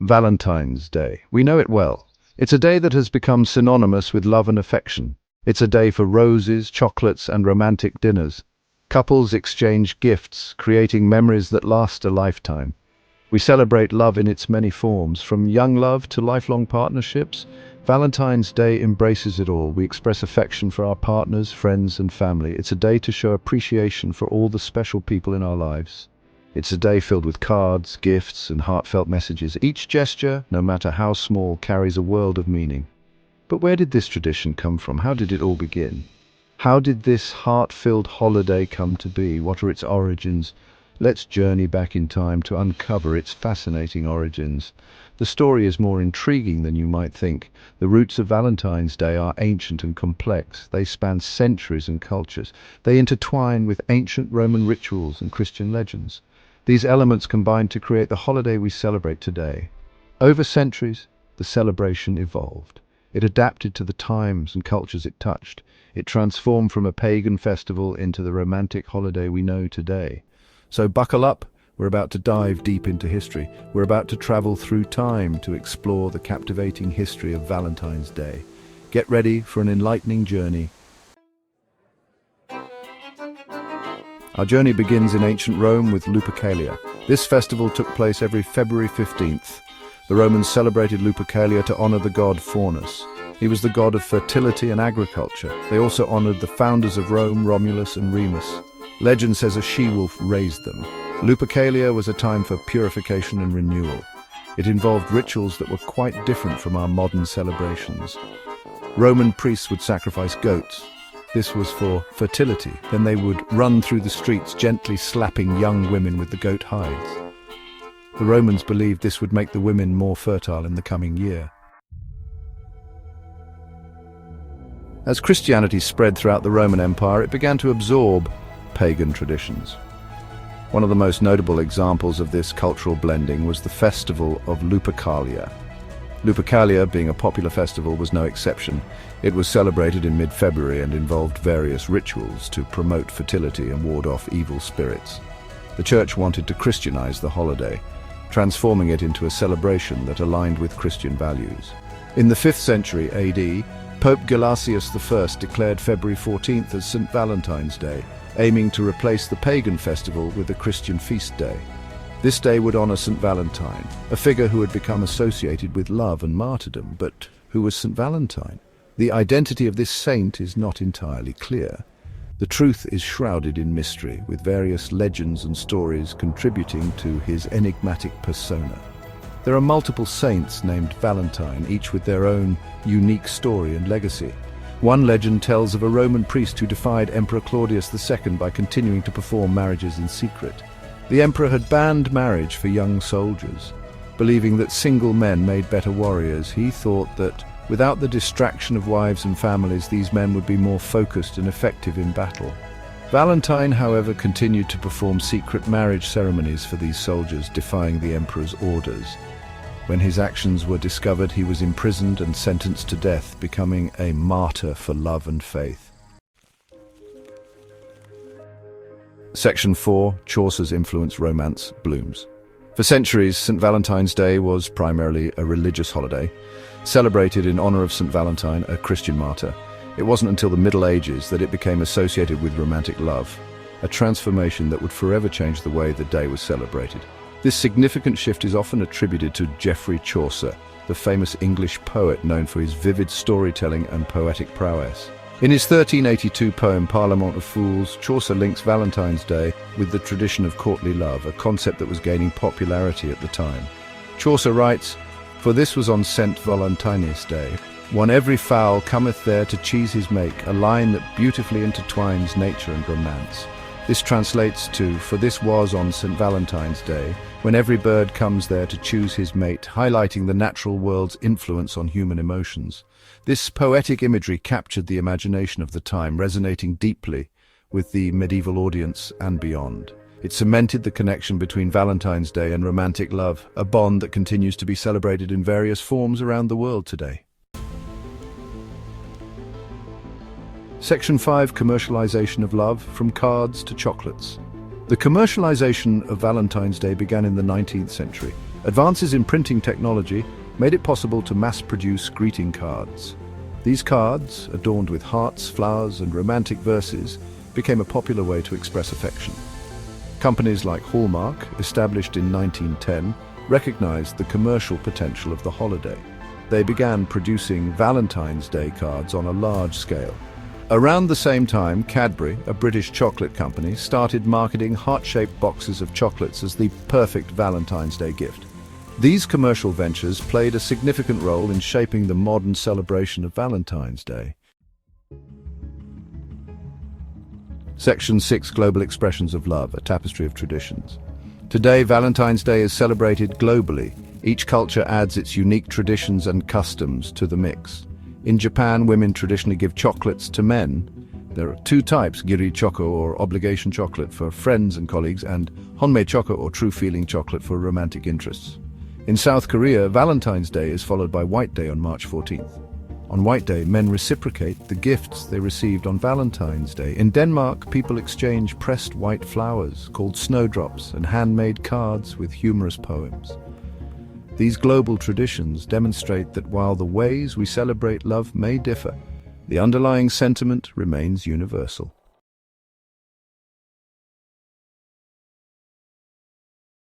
Valentine's Day. We know it well. It's a day that has become synonymous with love and affection. It's a day for roses, chocolates, and romantic dinners. Couples exchange gifts, creating memories that last a lifetime. We celebrate love in its many forms, from young love to lifelong partnerships. Valentine's Day embraces it all. We express affection for our partners, friends, and family. It's a day to show appreciation for all the special people in our lives. It's a day filled with cards, gifts, and heartfelt messages. Each gesture, no matter how small, carries a world of meaning. But where did this tradition come from? How did it all begin? How did this heart-filled holiday come to be? What are its origins? Let's journey back in time to uncover its fascinating origins. The story is more intriguing than you might think. The roots of Valentine's Day are ancient and complex. They span centuries and cultures. They intertwine with ancient Roman rituals and Christian legends. These elements combine to create the holiday we celebrate today. Over centuries, the celebration evolved. It adapted to the times and cultures it touched. It transformed from a pagan festival into the romantic holiday we know today. So buckle up, we're about to dive deep into history. We're about to travel through time to explore the captivating history of Valentine's Day. Get ready for an enlightening journey. Our journey begins in ancient Rome with Lupercalia. This festival took place every February 15th. The Romans celebrated Lupercalia to honor the god Faunus. He was the god of fertility and agriculture. They also honored the founders of Rome, Romulus and Remus. Legend says a she-wolf raised them. Lupercalia was a time for purification and renewal. It involved rituals that were quite different from our modern celebrations. Roman priests would sacrifice goats. This was for fertility. Then they would run through the streets gently slapping young women with the goat hides. The Romans believed this would make the women more fertile in the coming year. As Christianity spread throughout the Roman Empire, it began to absorb pagan traditions. One of the most notable examples of this cultural blending was the festival of Lupercalia. Lupercalia, being a popular festival, was no exception. It was celebrated in mid-February and involved various rituals to promote fertility and ward off evil spirits. The church wanted to Christianize the holiday, transforming it into a celebration that aligned with Christian values. In the 5th century AD, Pope Gelasius I declared February 14th as St. Valentine's Day, aiming to replace the pagan festival with a Christian feast day. This day would honor St. Valentine, a figure who had become associated with love and martyrdom. But who was St. Valentine? The identity of this saint is not entirely clear. The truth is shrouded in mystery, with various legends and stories contributing to his enigmatic persona. There are multiple saints named Valentine, each with their own unique story and legacy. One legend tells of a Roman priest who defied Emperor Claudius II by continuing to perform marriages in secret. The emperor had banned marriage for young soldiers. Believing that single men made better warriors, he thought that without the distraction of wives and families, these men would be more focused and effective in battle. Valentine, however, continued to perform secret marriage ceremonies for these soldiers, defying the emperor's orders. When his actions were discovered, he was imprisoned and sentenced to death, becoming a martyr for love and faith. Section 4. Chaucer's influence, romance, blooms. For centuries, St. Valentine's Day was primarily a religious holiday, celebrated in honor of St. Valentine, a Christian martyr. It wasn't until the Middle Ages that it became associated with romantic love, a transformation that would forever change the way the day was celebrated. This significant shift is often attributed to Geoffrey Chaucer, the famous English poet known for his vivid storytelling and poetic prowess. In his 1382 poem Parlement of Fools, Chaucer links Valentine's Day with the tradition of courtly love, a concept that was gaining popularity at the time. Chaucer writes, "For this was on Saint Valentine's Day, when every fowl cometh there to cheese his make, a line that beautifully intertwines nature and romance." This translates to, "For this was on St. Valentine's Day, when every bird comes there to choose his mate," highlighting the natural world's influence on human emotions. This poetic imagery captured the imagination of the time, resonating deeply with the medieval audience and beyond. It cemented the connection between Valentine's Day and romantic love, a bond that continues to be celebrated in various forms around the world today. Section 5. Commercialization of love, from cards to chocolates. The commercialization of Valentine's Day began in the 19th century. Advances in printing technology made it possible to mass-produce greeting cards. These cards, adorned with hearts, flowers, and romantic verses, became a popular way to express affection. Companies like Hallmark, established in 1910, recognized the commercial potential of the holiday. They began producing Valentine's Day cards on a large scale. Around the same time, Cadbury, a British chocolate company, started marketing heart-shaped boxes of chocolates as the perfect Valentine's Day gift. These commercial ventures played a significant role in shaping the modern celebration of Valentine's Day. Section 6: Global Expressions of Love, a tapestry of traditions. Today, Valentine's Day is celebrated globally. Each culture adds its unique traditions and customs to the mix. In Japan, women traditionally give chocolates to men. There are two types: giri choco, or obligation chocolate for friends and colleagues, and honmei choco, or true feeling chocolate for romantic interests. In South Korea, Valentine's Day is followed by White Day on March 14th. On White Day, men reciprocate the gifts they received on Valentine's Day. In Denmark, people exchange pressed white flowers, called snowdrops, and handmade cards with humorous poems. These global traditions demonstrate that while the ways we celebrate love may differ, the underlying sentiment remains universal.